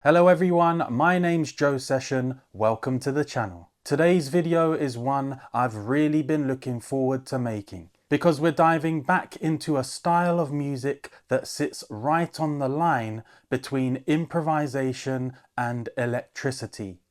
Hello everyone, my name's Joe Session, welcome to the channel. Today's video is one I've really been looking forward to making because we're diving back into a style of music that sits right on the line between improvisation and electricity,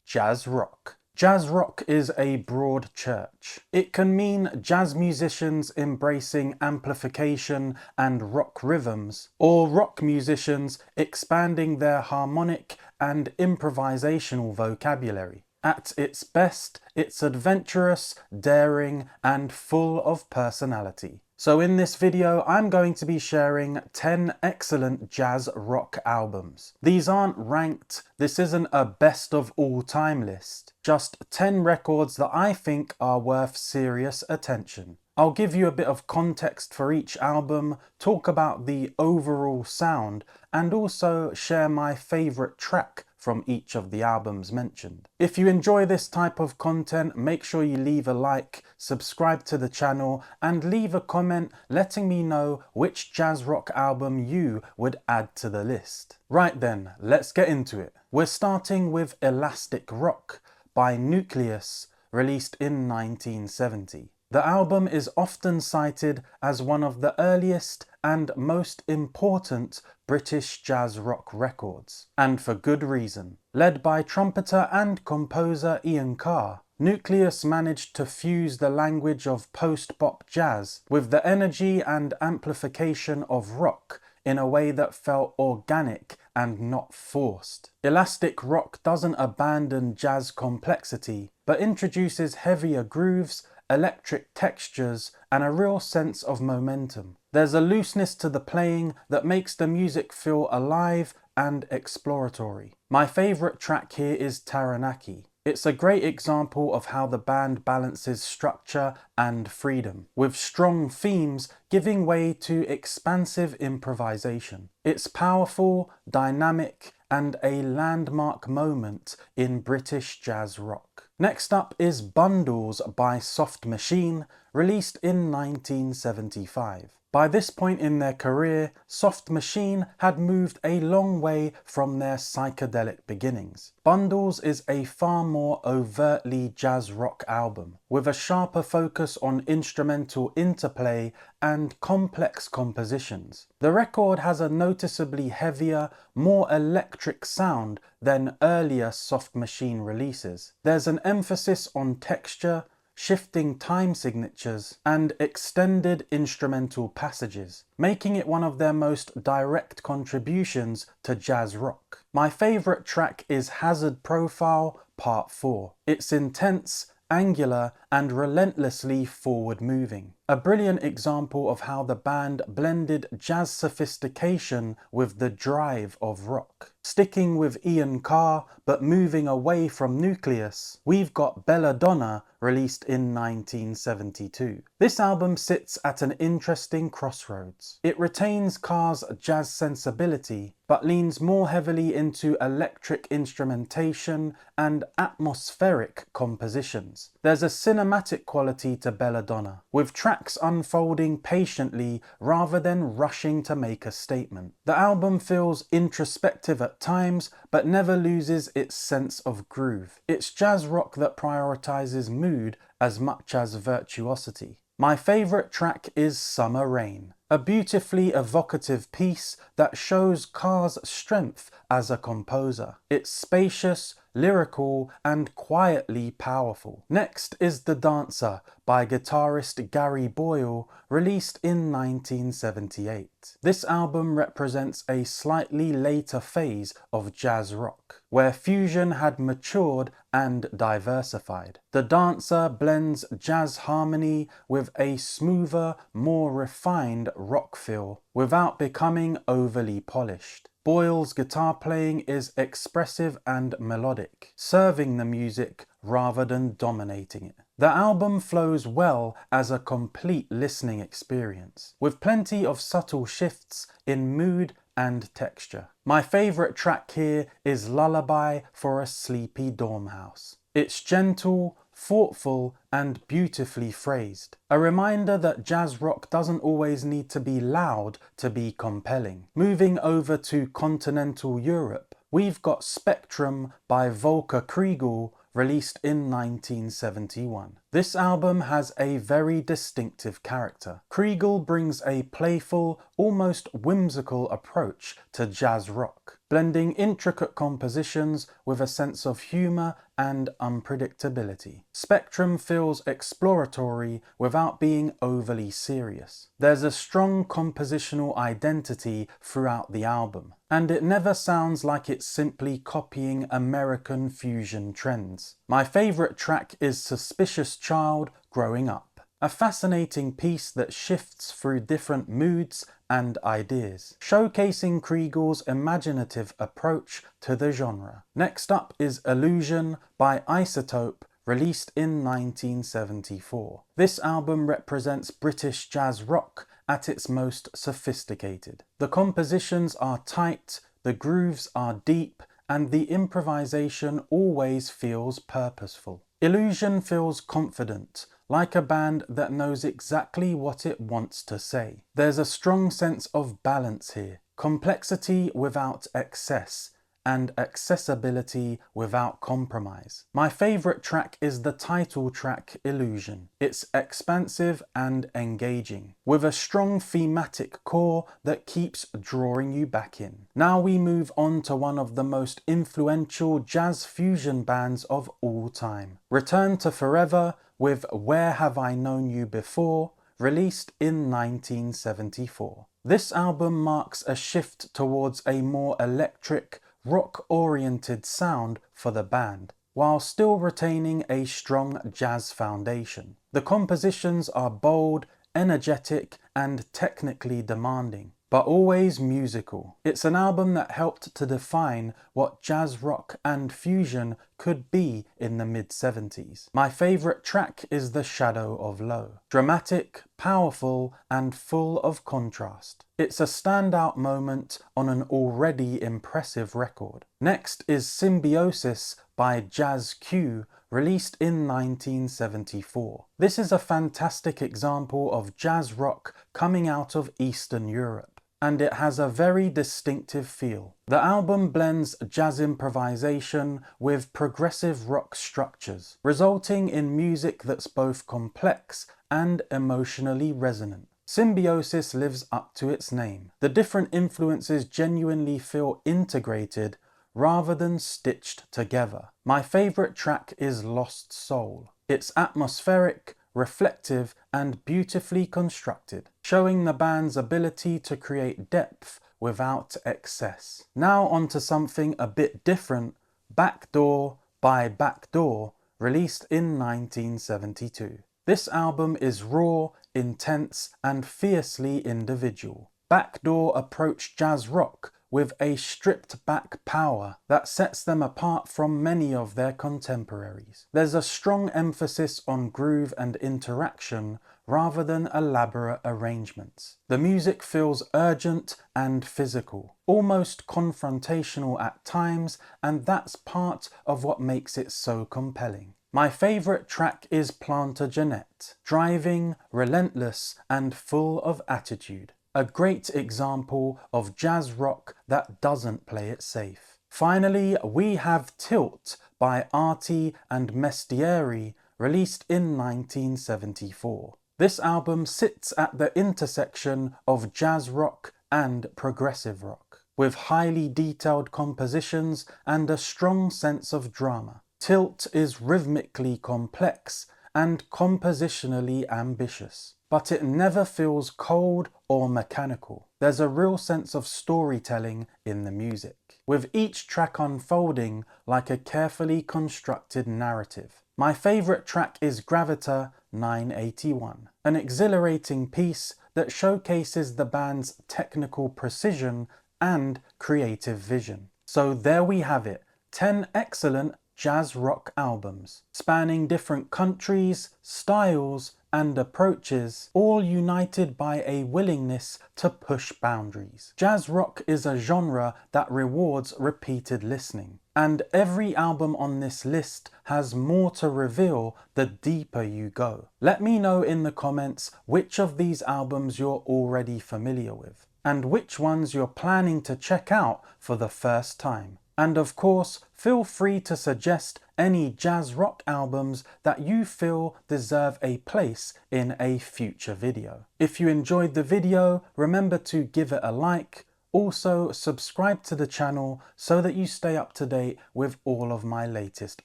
jazz rock. Jazz rock is a broad church. It can mean jazz musicians embracing amplification and rock rhythms, or rock musicians expanding their harmonic and improvisational vocabulary. At its best, it's adventurous, daring, and full of personality. So in this video, I'm going to be sharing 10 excellent jazz rock albums. These aren't ranked, this isn't a best of all time list, just 10 records that I think are worth serious attention. I'll give you a bit of context for each album, talk about the overall sound, and also share my favourite track from each of the albums mentioned. If you enjoy this type of content, make sure you leave a like, subscribe to the channel, and leave a comment letting me know which jazz rock album you would add to the list. Right then, let's get into it. We're starting with Elastic Rock by Nucleus, released in 1970. The album is often cited as one of the earliest and most important British jazz rock records, and for good reason. Led by trumpeter and composer Ian Carr, Nucleus managed to fuse the language of post-bop jazz with the energy and amplification of rock in a way that felt organic and not forced. Elastic Rock doesn't abandon jazz complexity, but introduces heavier grooves, electric textures, and a real sense of momentum. There's a looseness to the playing that makes the music feel alive and exploratory. My favourite track here is Taranaki. It's a great example of how the band balances structure and freedom, with strong themes giving way to expansive improvisation. It's powerful, dynamic, and a landmark moment in British jazz rock. Next up is Bundles by Soft Machine, released in 1975. By this point in their career, Soft Machine had moved a long way from their psychedelic beginnings. Bundles is a far more overtly jazz rock album, with a sharper focus on instrumental interplay and complex compositions. The record has a noticeably heavier, more electric sound than earlier Soft Machine releases. There's an emphasis on texture, shifting time signatures, and extended instrumental passages, making it one of their most direct contributions to jazz rock. My favourite track is Hazard Profile Part 4. It's intense, angular, and relentlessly forward-moving. A brilliant example of how the band blended jazz sophistication with the drive of rock. Sticking with Ian Carr, but moving away from Nucleus, we've got Belladonna, released in 1972. This album sits at an interesting crossroads. It retains Carr's jazz sensibility, but leans more heavily into electric instrumentation and atmospheric compositions. There's a cinematic quality to Belladonna, with tracks unfolding patiently rather than rushing to make a statement. The album feels introspective at times, but never loses its sense of groove. It's jazz rock that prioritizes mood as much as virtuosity. My favourite track is Summer Rain, a beautifully evocative piece that shows Carr's strength as a composer. It's spacious, lyrical, and quietly powerful. Next is The Dancer by guitarist Gary Boyle, released in 1978. This album represents a slightly later phase of jazz rock, where fusion had matured and diversified. The Dancer blends jazz harmony with a smoother, more refined rock feel, without becoming overly polished. Boyle's guitar playing is expressive and melodic, serving the music rather than dominating it. The album flows well as a complete listening experience, with plenty of subtle shifts in mood and texture. My favourite track here is Lullaby for a Sleepy Dormhouse. It's gentle, thoughtful, and beautifully phrased. A reminder that jazz rock doesn't always need to be loud to be compelling. Moving over to continental Europe, we've got Spectrum by Volker Kriegel, released in 1971. This album has a very distinctive character. Kriegel brings a playful, almost whimsical approach to jazz rock, blending intricate compositions with a sense of humour and unpredictability. Spectrum feels exploratory without being overly serious. There's a strong compositional identity throughout the album, and it never sounds like it's simply copying American fusion trends. My favourite track is Suspicious Child Growing Up, a fascinating piece that shifts through different moods and ideas, showcasing Kriegel's imaginative approach to the genre. Next up is Illusion by Isotope, released in 1974. This album represents British jazz rock at its most sophisticated. The compositions are tight, the grooves are deep, and the improvisation always feels purposeful. Illusion feels confident, like a band that knows exactly what it wants to say. There's a strong sense of balance here, complexity without excess, and accessibility without compromise. My favourite track is the title track, Illusion. It's expansive and engaging, with a strong thematic core that keeps drawing you back in. Now we move on to one of the most influential jazz fusion bands of all time. Return to Forever with Where Have I Known You Before, released in 1974. This album marks a shift towards a more electric, rock-oriented sound for the band, while still retaining a strong jazz foundation. The compositions are bold, energetic, and technically demanding, but always musical. It's an album that helped to define what jazz rock and fusion could be in the mid-70s. My favourite track is The Shadow of Low. Dramatic, powerful, and full of contrast. It's a standout moment on an already impressive record. Next is Symbiosis by Jazz Q, released in 1974. This is a fantastic example of jazz rock coming out of Eastern Europe, and it has a very distinctive feel. The album blends jazz improvisation with progressive rock structures, resulting in music that's both complex and emotionally resonant. Symbiosis lives up to its name. The different influences genuinely feel integrated rather than stitched together. My favourite track is Lost Soul. It's atmospheric, reflective, and beautifully constructed, showing the band's ability to create depth without excess. Now onto something a bit different, Backdoor by Backdoor, released in 1972. This album is raw, intense, and fiercely individual. Backdoor approach jazz rock with a stripped-back power that sets them apart from many of their contemporaries. There's a strong emphasis on groove and interaction rather than elaborate arrangements. The music feels urgent and physical, almost confrontational at times, and that's part of what makes it so compelling. My favourite track is Plantagenet, driving, relentless, and full of attitude. A great example of jazz rock that doesn't play it safe. Finally, we have Tilt by Arti and Mestieri, released in 1974. This album sits at the intersection of jazz rock and progressive rock, with highly detailed compositions and a strong sense of drama. Tilt is rhythmically complex and compositionally ambitious, but it never feels cold or mechanical. There's a real sense of storytelling in the music, with each track unfolding like a carefully constructed narrative. My favourite track is Gravita 981, an exhilarating piece that showcases the band's technical precision and creative vision. So there we have it, 10 excellent jazz rock albums, spanning different countries, styles, and approaches, all united by a willingness to push boundaries. Jazz rock is a genre that rewards repeated listening, and every album on this list has more to reveal the deeper you go. Let me know in the comments which of these albums you're already familiar with, and which ones you're planning to check out for the first time. And of course, feel free to suggest any jazz rock albums that you feel deserve a place in a future video. If you enjoyed the video, remember to give it a like. Also, subscribe to the channel so that you stay up to date with all of my latest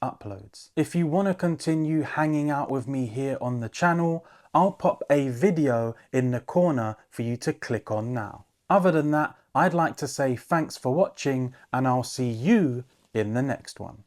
uploads. If you want to continue hanging out with me here on the channel, I'll pop a video in the corner for you to click on now. Other than that, I'd like to say thanks for watching, and I'll see you in the next one.